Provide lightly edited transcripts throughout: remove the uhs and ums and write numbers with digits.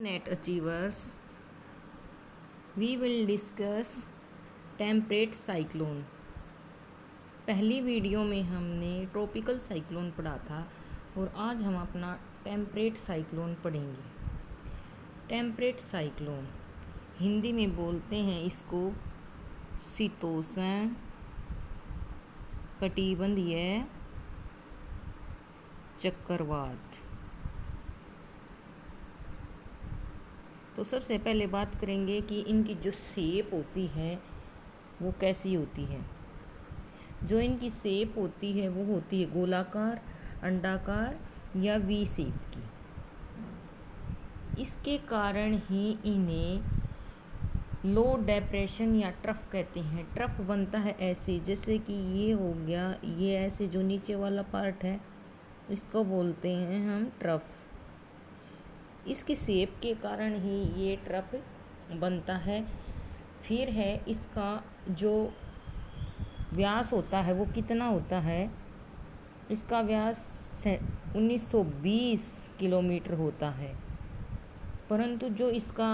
Net achievers, we will discuss temperate cyclone. पहली video में हमने ट्रॉपिकल साइक्लोन पढ़ा था और आज हम अपना टेम्परेट साइक्लोन पढ़ेंगे। टेम्परेट साइक्लोन हिंदी में बोलते हैं इसको शीतोष्ण कटिबंधीय चक्रवात। तो सबसे पहले बात करेंगे कि इनकी जो शेप होती है वो कैसी होती है। जो इनकी शेप होती है वो होती है गोलाकार, अंडाकार या वी शेप की। इसके कारण ही इन्हें लो डिप्रेशन या ट्रफ कहते हैं। ट्रफ बनता है ऐसे, जैसे कि ये हो गया, ये ऐसे जो नीचे वाला पार्ट है इसको बोलते हैं हम ट्रफ। इसकी शेप के कारण ही ये ट्रफ बनता है। फिर है इसका जो व्यास होता है वो कितना होता है। इसका व्यास 1920 किलोमीटर होता है, परंतु जो इसका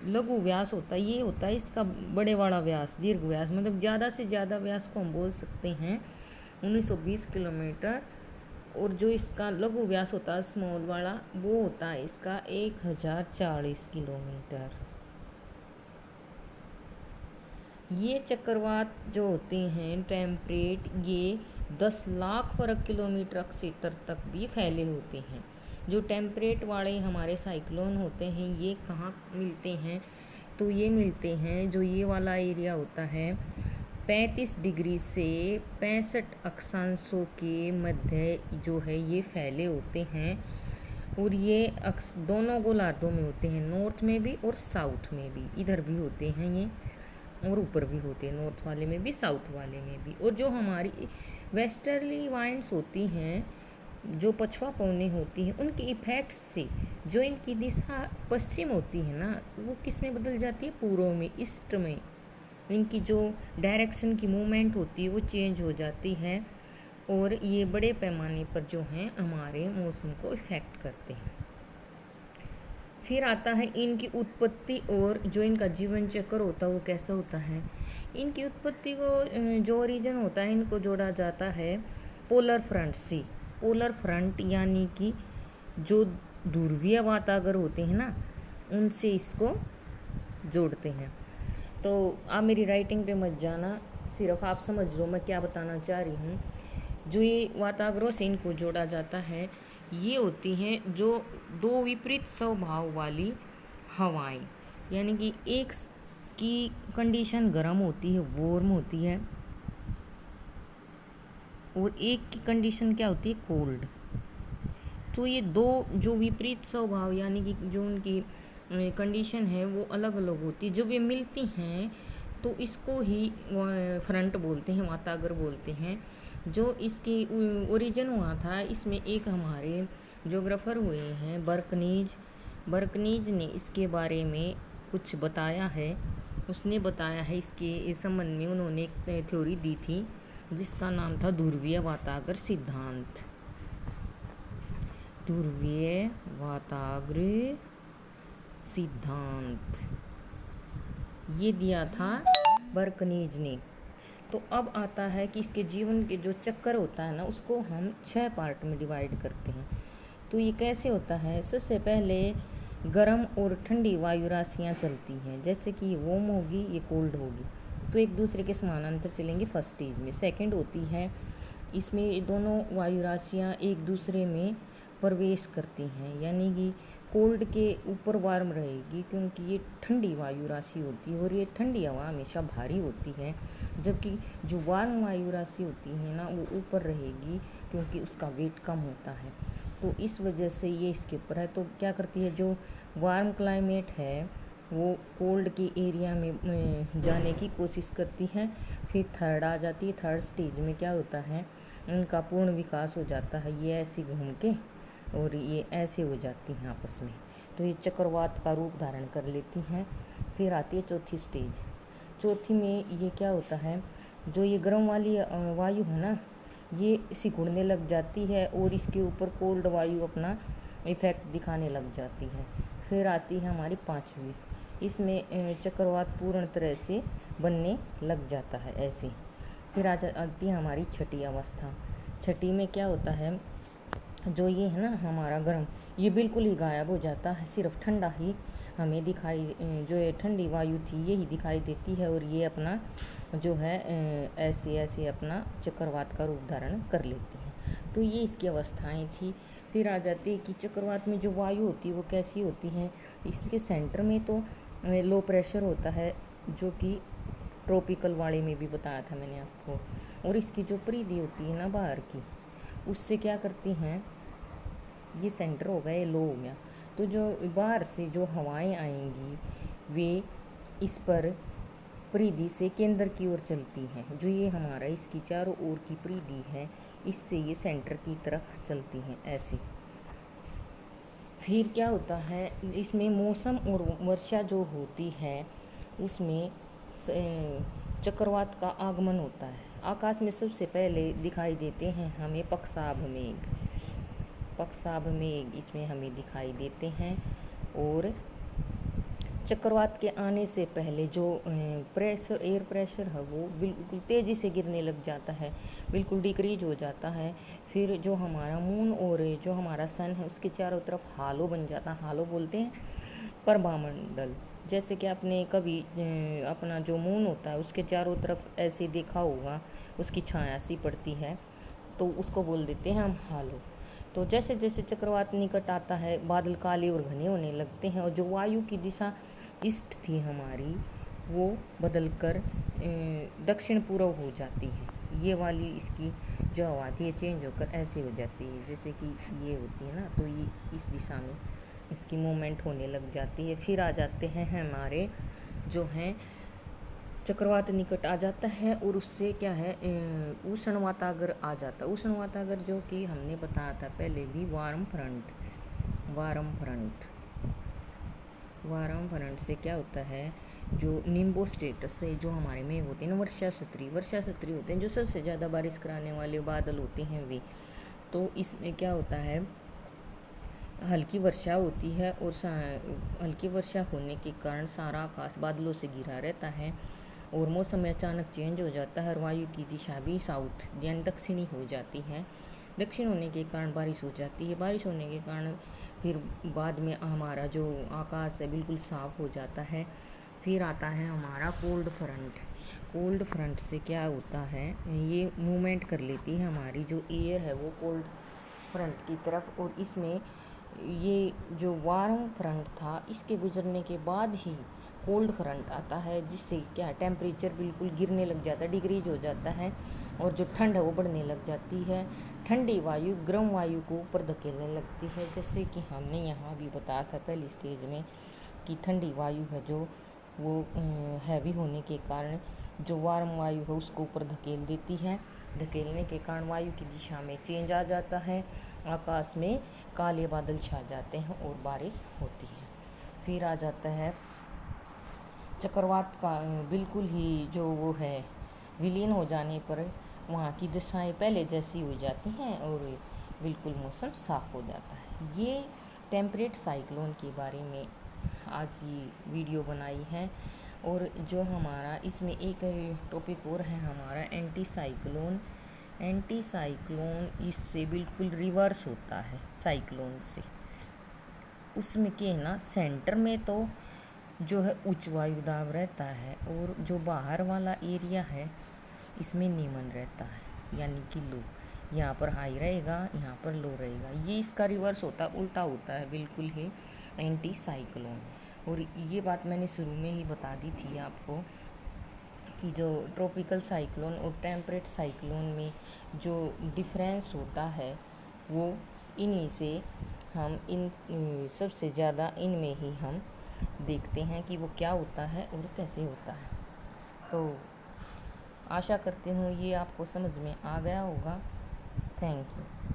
लघु व्यास होता है ये होता है इसका बड़े वाला व्यास, दीर्घ व्यास, मतलब ज़्यादा से ज़्यादा व्यास को हम बोल सकते हैं 1920 किलोमीटर। और जो इसका लघु व्यास होता है स्मॉल वाला वो होता है इसका 1040 किलोमीटर। ये चक्रवात जो होते हैं टेम्परेट, ये 10 लाख वर्ग किलोमीटर क्षेत्र तक भी फैले होते हैं। जो टेम्परेट वाले हमारे साइक्लोन होते हैं ये कहाँ मिलते हैं, तो ये मिलते हैं जो ये वाला एरिया होता है 35 डिग्री से 65 अक्षांशों के मध्य जो है ये फैले होते हैं। और ये दोनों गोलार्धों में होते हैं, नॉर्थ में भी और साउथ में भी। इधर भी होते हैं ये और ऊपर भी होते हैं, नॉर्थ वाले में भी साउथ वाले में भी। और जो हमारी वेस्टर्ली वाइंड्स होती हैं, जो पछुआ पवनें होती हैं, उनके इफेक्ट से जो इनकी दिशा पश्चिम होती है ना, वो किस में बदल जाती है, पूर्व में, ईस्ट में। इनकी जो डायरेक्शन की मूवमेंट होती है वो चेंज हो जाती है और ये बड़े पैमाने पर जो हैं हमारे मौसम को इफ़ेक्ट करते हैं। फिर आता है इनकी उत्पत्ति और जो इनका जीवन चक्र होता है वो कैसा होता है। इनकी उत्पत्ति को जो ओरिजिन होता है इनको जोड़ा जाता है पोलर फ्रंट से। पोलर फ्रंट यानी कि जो ध्रुवीय वातागर होते हैं ना, उनसे इसको जोड़ते हैं। तो आप मेरी राइटिंग पे मत जाना, सिर्फ आप समझ लो मैं क्या बताना चाह रही हूँ। जो ये वातावरणों से इनको जोड़ा जाता है ये होती हैं जो दो विपरीत स्वभाव वाली हवाएं, यानी कि एक की कंडीशन गर्म होती है, वार्म होती है, और एक की कंडीशन क्या होती है, कोल्ड। तो ये दो जो विपरीत स्वभाव यानी कि जो उनकी कंडीशन है वो अलग अलग होती है, जब ये मिलती हैं तो इसको ही फ्रंट बोलते हैं, वातागर बोलते हैं। जो इसकी ओरिजिन हुआ था, इसमें एक हमारे ज्योग्राफर हुए हैं बर्कनीज ने इसके बारे में कुछ बताया है। उसने बताया है इसके संबंध में, उन्होंने एक थ्योरी दी थी जिसका नाम था ध्रुवीय वातागर सिद्धांत। ध्रुवीय वातागर सिद्धांत ये दिया था बर्कनीज ने। तो अब आता है कि इसके जीवन के जो चक्कर होता है ना, उसको हम 6 पार्ट में डिवाइड करते हैं। तो ये कैसे होता है, सबसे पहले गर्म और ठंडी वायु राशियाँ चलती हैं, जैसे कि ये वार्म होगी, ये कोल्ड होगी, तो एक दूसरे के समानांतर चलेंगे फर्स्ट स्टेज में। सेकंड होती है, इसमें दोनों वायु राशियाँ एक दूसरे में प्रवेश करती हैं, यानी कि कोल्ड के ऊपर वार्म रहेगी क्योंकि ये ठंडी वायु राशि होती है और ये ठंडी हवा हमेशा भारी होती है, जबकि जो वार्म वायु राशि होती है ना वो ऊपर रहेगी क्योंकि उसका वेट कम होता है। तो इस वजह से ये इसके ऊपर है। तो क्या करती है, जो वार्म क्लाइमेट है वो कोल्ड के एरिया में जाने की कोशिश करती है। फिर थर्ड आ जाती है, थर्ड स्टेज में क्या होता है, उनका पूर्ण विकास हो जाता है, ये ऐसे घूम के और ये ऐसे हो जाती हैं आपस में, तो ये चक्रवात का रूप धारण कर लेती हैं। फिर आती है चौथी स्टेज। चौथी में ये क्या होता है, जो ये गर्म वाली वायु है ना, ये सिकुड़ने लग जाती है और इसके ऊपर कोल्ड वायु अपना इफ़ेक्ट दिखाने लग जाती है। फिर आती है हमारी पाँचवीं, इसमें चक्रवात पूर्ण तरह से बनने लग जाता है ऐसे। फिर आती है हमारी छठी अवस्था। छठी में क्या होता है, जो ये है ना हमारा गर्म, ये बिल्कुल ही गायब हो जाता है, सिर्फ ठंडा ही हमें दिखाई, जो ये ठंडी वायु थी ये ही दिखाई देती है, और ये अपना जो है ऐसे ऐसे अपना चक्रवात का रूप धारण कर लेती है। तो ये इसकी अवस्थाएं थी। फिर आ जाती है कि चक्रवात में जो वायु होती है वो कैसी होती है। इसके सेंटर में तो लो प्रेशर होता है, जो कि ट्रॉपिकल वाले में भी बताया था मैंने आपको, और इसकी जो परिधि होती है ना बाहर की, उससे क्या करती हैं, ये सेंटर हो गया, ये लो हो गया, तो जो बाहर से जो हवाएं आएंगी वे इस पर परिधि से केंद्र की ओर चलती हैं। जो ये हमारा इसकी चारों ओर की परिधि है, इससे ये सेंटर की तरफ चलती हैं ऐसे। फिर क्या होता है, इसमें मौसम और वर्षा जो होती है उसमें चक्रवात का आगमन होता है। आकाश में सबसे पहले दिखाई देते हैं हमें पक्षाभ मेघ, पक्षाभ मेघ इसमें हमें दिखाई देते हैं। और चक्रवात के आने से पहले जो प्रेशर, एयर प्रेशर है वो बिल्कुल तेज़ी से गिरने लग जाता है, बिल्कुल डिक्रीज हो जाता है। फिर जो हमारा मून और जो हमारा सन है उसके चारों तरफ हालो बन जाता है, हालो बोलते हैं प्रभामंडल। जैसे कि आपने कभी अपना जो मून होता है उसके चारों तरफ ऐसे देखा होगा, उसकी छाया सी पड़ती है, तो उसको बोल देते हैं हम हालो। तो जैसे जैसे चक्रवात निकट आता है बादल काले और घने होने लगते हैं, और जो वायु की दिशा ईस्ट थी हमारी वो बदलकर दक्षिण पूर्व हो जाती है। ये वाली इसकी जो हवा थी ये चेंज होकर ऐसे हो जाती है, जैसे कि ये होती है ना, तो ये इस दिशा में इसकी मूवमेंट होने लग जाती है। फिर आ जाते हैं हमारे जो हैं चक्रवात निकट आ जाता है, और उससे क्या है उष्ण वातागर आ जाता है। उष्ण वातागर जो कि हमने बताया था पहले भी, warm front, warm front, warm front से क्या होता है, जो निम्बो स्टेटस से जो हमारे मेघ होते हैं ना, वर्षा छतरी, वर्षा छतरी होते हैं, जो सबसे ज़्यादा बारिश कराने वाले बादल होते हैं वे। तो इसमें क्या होता है, हल्की वर्षा होती है, और हल्की वर्षा होने के कारण सारा आकाश बादलों से घिरा रहता है, और मौसम में अचानक चेंज हो जाता है, और वायु की दिशा भी साउथ यानी दक्षिणी हो जाती है। दक्षिण होने के कारण बारिश हो जाती है, बारिश होने के कारण फिर बाद में हमारा जो आकाश है बिल्कुल साफ़ हो जाता है। फिर आता है हमारा कोल्ड फ्रंट। कोल्ड फ्रंट से क्या होता है, ये मूवमेंट कर लेती है हमारी जो एयर है वो कोल्ड फ्रंट की तरफ, और इसमें ये जो वार्म फ्रंट था इसके गुजरने के बाद ही कोल्ड फ्रंट आता है, जिससे क्या टेम्परेचर बिल्कुल गिरने लग जाता है, डिक्रीज हो जाता है, और जो ठंड है वो बढ़ने लग जाती है। ठंडी वायु गर्म वायु को ऊपर धकेलने लगती है, जैसे कि हमने यहाँ भी बताया था पहली स्टेज में कि ठंडी वायु है जो वो हैवी होने के कारण जो वार्म वायु है उसको ऊपर धकेल देती है। धकेलने के कारण वायु की दिशा में चेंज आ जाता है, आकाश में काले बादल छा जाते हैं और बारिश होती है। फिर आ जाता है चक्रवात का बिल्कुल ही जो वो है विलीन हो जाने पर वहाँ की दिशाएं पहले जैसी हो जाती हैं और बिल्कुल मौसम साफ़ हो जाता है। ये टेम्परेट साइक्लोन के बारे में आज ये वीडियो बनाई है। और जो हमारा इसमें एक टॉपिक और है हमारा एंटी साइक्लोन। एंटी साइक्लोन इससे बिल्कुल रिवर्स होता है साइक्लोन से। उसमें क्या है ना, सेंटर में तो जो है उच्च वायु दाब रहता है और जो बाहर वाला एरिया है इसमें निम्न रहता है, यानी कि लो। यहाँ पर हाई रहेगा, यहाँ पर लो रहेगा। ये इसका रिवर्स होता है, उल्टा होता है बिल्कुल ही एंटी साइक्लोन। और ये बात मैंने शुरू में ही बता दी थी आपको कि जो ट्रॉपिकल साइक्लोन और टेम्परेट साइक्लोन में जो डिफरेंस होता है वो इन्हीं से हम इन सबसे ज़्यादा इनमें ही हम देखते हैं कि वो क्या होता है और कैसे होता है। तो आशा करती हूँ ये आपको समझ में आ गया होगा। Thank you.